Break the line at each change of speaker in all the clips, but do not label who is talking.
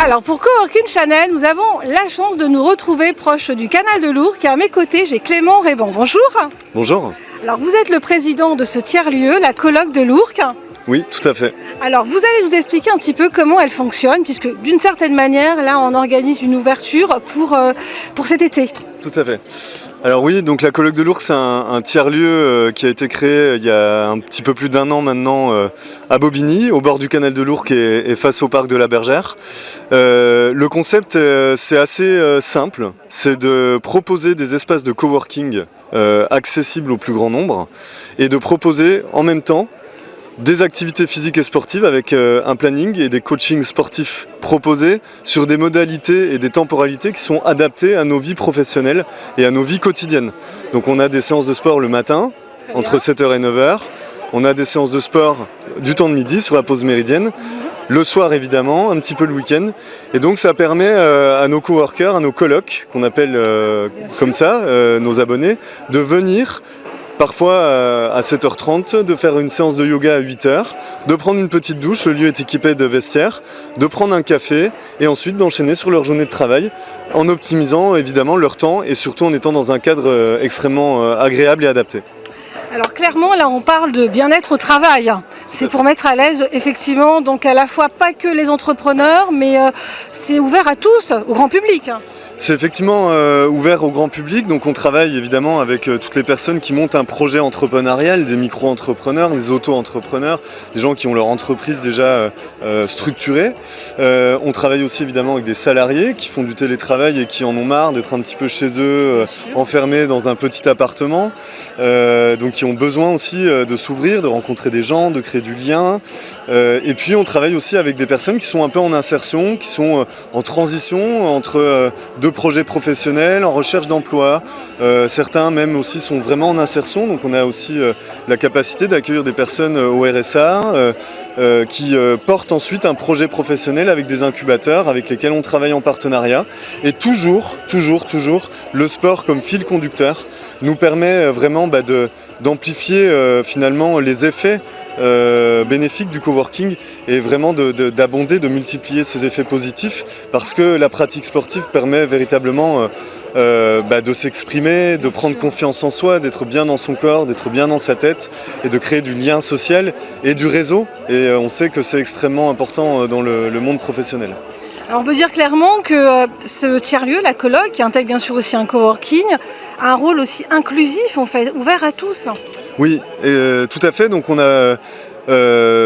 Alors pour Coworking Channel, nous avons la chance de nous retrouver proche du canal de l'Ourcq. À mes côtés, j'ai Clément Rébon. Bonjour.
Bonjour.
Alors vous êtes le président de ce tiers-lieu, la colloque de l'Ourcq.
Oui, tout à fait.
Alors vous allez nous expliquer un petit peu comment elle fonctionne, puisque d'une certaine manière, là on organise une ouverture pour cet été.
Tout à fait. Alors oui, donc la colloque de l'Ourcq, c'est un tiers-lieu qui a été créé il y a un petit peu plus d'un an maintenant à Bobigny, au bord du canal de l'Ourcq et face au parc de la Bergère. Le concept, c'est assez simple, c'est de proposer des espaces de coworking accessibles au plus grand nombre et de proposer en même temps des activités physiques et sportives avec un planning et des coachings sportifs proposés sur des modalités et des temporalités qui sont adaptées à nos vies professionnelles et à nos vies quotidiennes. Donc on a des séances de sport le matin, entre 7h et 9h. On a des séances de sport du temps de midi sur la pause méridienne. Le soir évidemment, un petit peu le week-end. Et donc ça permet à nos coworkers, à nos colocs, qu'on appelle comme ça, nos abonnés, de venir parfois à 7h30, de faire une séance de yoga à 8h, de prendre une petite douche, le lieu est équipé de vestiaires, de prendre un café et ensuite d'enchaîner sur leur journée de travail en optimisant évidemment leur temps et surtout en étant dans un cadre extrêmement agréable et adapté.
Alors clairement, là on parle de bien-être au travail. C'est pour mettre à l'aise effectivement, donc à la fois pas que les entrepreneurs, mais c'est ouvert à tous, au grand public.
C'est effectivement ouvert au grand public, donc on travaille évidemment avec toutes les personnes qui montent un projet entrepreneurial, des micro-entrepreneurs, des auto-entrepreneurs, des gens qui ont leur entreprise déjà structurée. On travaille aussi évidemment avec des salariés qui font du télétravail et qui en ont marre d'être un petit peu chez eux, enfermés dans un petit appartement, donc qui ont besoin aussi de s'ouvrir, de rencontrer des gens, de créer du lien. Et puis on travaille aussi avec des personnes qui sont un peu en insertion, qui sont en transition entre deux projets professionnels, en recherche d'emploi. Certains même aussi sont vraiment en insertion, donc on a aussi la capacité d'accueillir des personnes au RSA qui portent ensuite un projet professionnel avec des incubateurs avec lesquels on travaille en partenariat. Et toujours, le sport comme fil conducteur nous permet vraiment d'amplifier finalement les effets bénéfique du coworking et vraiment d'abonder, de multiplier ces effets positifs parce que la pratique sportive permet véritablement de s'exprimer, de prendre confiance en soi, d'être bien dans son corps, d'être bien dans sa tête et de créer du lien social et du réseau, et on sait que c'est extrêmement important dans le monde professionnel.
Alors on peut dire clairement que ce tiers-lieu, la colloque, qui intègre bien sûr aussi un coworking, a un rôle aussi inclusif, en fait, ouvert à tous.
Oui, tout à fait. Donc on a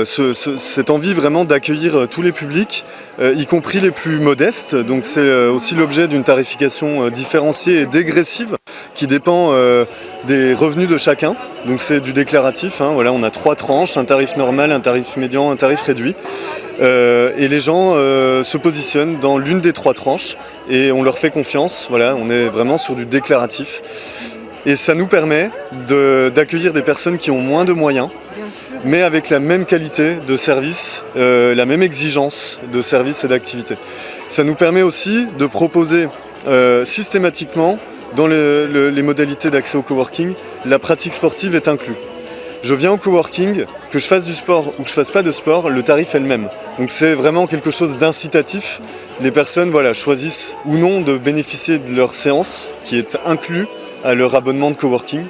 cette envie vraiment d'accueillir tous les publics, y compris les plus modestes. Donc c'est aussi l'objet d'une tarification différenciée et dégressive qui dépend des revenus de chacun. Donc c'est du déclaratif, hein. Voilà, on a 3 tranches, un tarif normal, un tarif médian, un tarif réduit. Et les gens se positionnent dans l'une des 3 tranches et on leur fait confiance. Voilà, on est vraiment sur du déclaratif. Et ça nous permet d'accueillir des personnes qui ont moins de moyens, mais avec la même qualité de service, la même exigence de service et d'activité. Ça nous permet aussi de proposer systématiquement, dans les modalités d'accès au coworking, la pratique sportive est inclue. Je viens au coworking, que je fasse du sport ou que je fasse pas de sport, le tarif est le même. Donc c'est vraiment quelque chose d'incitatif. Les personnes choisissent ou non de bénéficier de leur séance, qui est inclus à leur abonnement de coworking.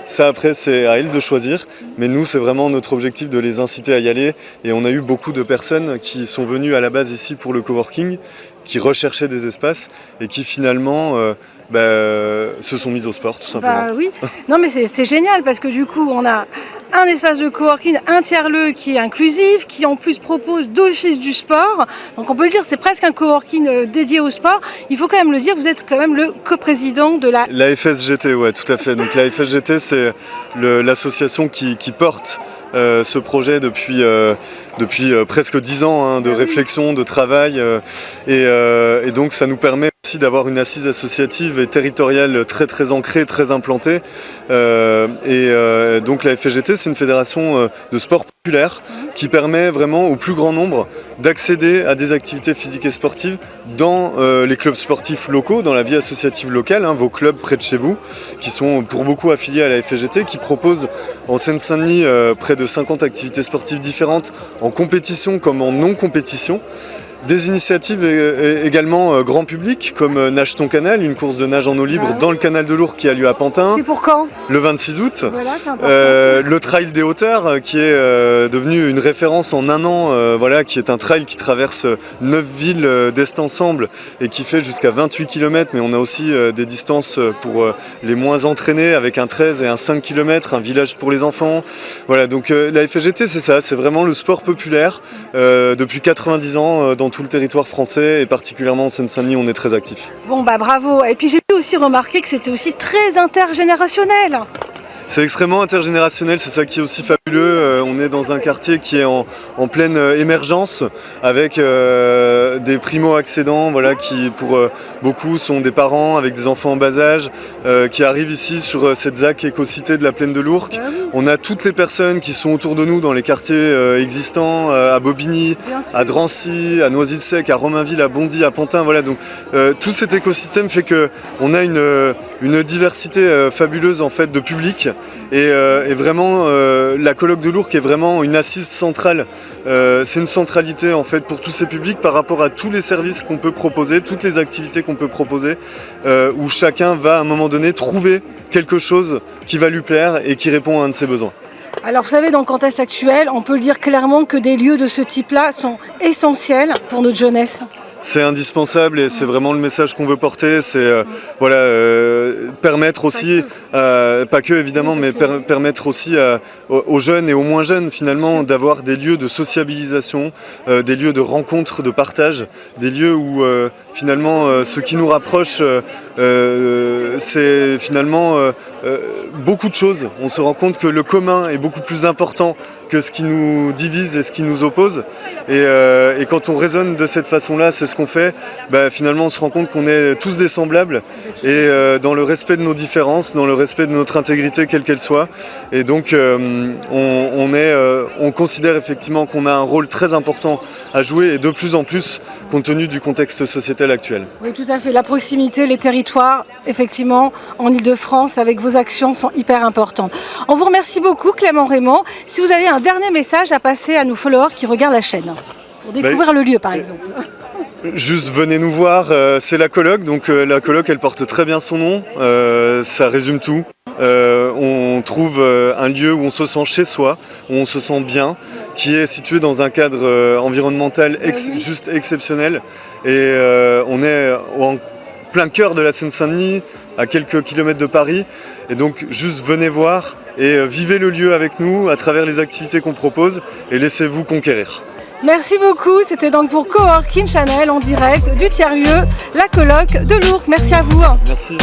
Ça après c'est à elles de choisir, mais nous c'est vraiment notre objectif de les inciter à y aller, et on a eu beaucoup de personnes qui sont venues à la base ici pour le coworking, qui recherchaient des espaces et qui finalement se sont mises au sport tout simplement.
Oui, non mais c'est génial parce que du coup on a un espace de coworking, un tiers-lieu qui est inclusif, qui en plus propose d'office du sport. Donc on peut le dire, c'est presque un coworking dédié au sport. Il faut quand même le dire, vous êtes quand même le coprésident de la
FSGT, ouais, tout à fait. Donc la FSGT, c'est l'association qui porte ce projet depuis presque 10 ans de réflexion, de travail. Et donc ça nous permet aussi d'avoir une assise associative et territoriale très ancrée, très implantée. Donc la FSGT, c'est une fédération de sport populaire qui permet vraiment au plus grand nombre d'accéder à des activités physiques et sportives dans les clubs sportifs locaux, dans la vie associative locale, vos clubs près de chez vous, qui sont pour beaucoup affiliés à la FSGT, qui proposent en Seine-Saint-Denis près de 50 activités sportives différentes, en compétition comme en non-compétition. des initiatives également grand public, comme Nage ton canal, une course de nage en eau libre dans le canal de l'Ourcq qui a lieu à Pantin.
C'est pour quand?
Le 26 août.
Voilà, c'est important.
Le Trail des Hauteurs, qui est devenu une référence en un an, voilà, qui est un trail qui traverse 9 villes d'Est ensemble et qui fait jusqu'à 28 km, mais on a aussi des distances pour les moins entraînés avec un 13 et un 5 km, un village pour les enfants. Voilà, donc la FGT c'est ça, c'est vraiment le sport populaire depuis 90 ans dans tout le territoire français et particulièrement en Seine-Saint-Denis, on est très actifs.
Bon bah bravo, et puis j'ai pu aussi remarquer que c'était aussi très intergénérationnel.
C'est extrêmement intergénérationnel, c'est ça qui est aussi fabuleux. On est dans un quartier qui est en pleine émergence avec des primo-accédants, voilà, qui pour beaucoup sont des parents avec des enfants en bas âge qui arrivent ici sur cette ZAC éco-cité de la plaine de l'Ourcq. On a toutes les personnes qui sont autour de nous dans les quartiers existants, à Bobigny, à Drancy, à Noisy-le-Sec, à Romainville, à Bondy, à Pantin. Voilà, donc tout cet écosystème fait qu'on a une diversité fabuleuse en fait de public. Et vraiment la colloque de l'Ourcq est vraiment une assise centrale. C'est une centralité en fait pour tous ces publics par rapport à tous les services qu'on peut proposer, toutes les activités qu'on peut proposer, où chacun va à un moment donné trouver quelque chose qui va lui plaire et qui répond à un de ses besoins.
Alors vous savez, dans le contexte actuel, on peut le dire clairement que des lieux de ce type-là sont essentiels pour notre jeunesse.
C'est indispensable et c'est vraiment le message qu'on veut porter, c'est voilà, permettre aussi, pas que évidemment, mais permettre aussi aux jeunes et aux moins jeunes finalement d'avoir des lieux de sociabilisation, des lieux de rencontre, de partage, des lieux où finalement ce qui nous rapproche c'est finalement beaucoup de choses. On se rend compte que le commun est beaucoup plus important que ce qui nous divise et ce qui nous oppose. Et quand on raisonne de cette façon-là, c'est ce qu'on fait, finalement on se rend compte qu'on est tous des semblables et dans le respect de nos différences, dans le respect de notre intégrité quelle qu'elle soit. Et donc on considère effectivement qu'on a un rôle très important à jouer et de plus en plus compte tenu du contexte sociétal actuel.
Oui, tout à fait. La proximité, les territoires, effectivement, en Ile-de-France, avec vos actions, sont hyper importantes. On vous remercie beaucoup, Clément Raymond. Si vous avez un dernier message à passer à nos followers qui regardent la chaîne, pour découvrir le lieu, par exemple.
Juste venez nous voir, c'est la colloque, donc la colloque elle porte très bien son nom, ça résume tout. On trouve un lieu où on se sent chez soi, où on se sent bien, qui est situé dans un cadre environnemental juste exceptionnel. Et on est en plein cœur de la Seine-Saint-Denis, à quelques kilomètres de Paris. Et donc juste venez voir et vivez le lieu avec nous à travers les activités qu'on propose et laissez-vous conquérir.
Merci beaucoup, c'était donc pour Coworking Channel en direct du tiers-lieu, la colloque de l'Ourcq. Merci à vous.
Merci.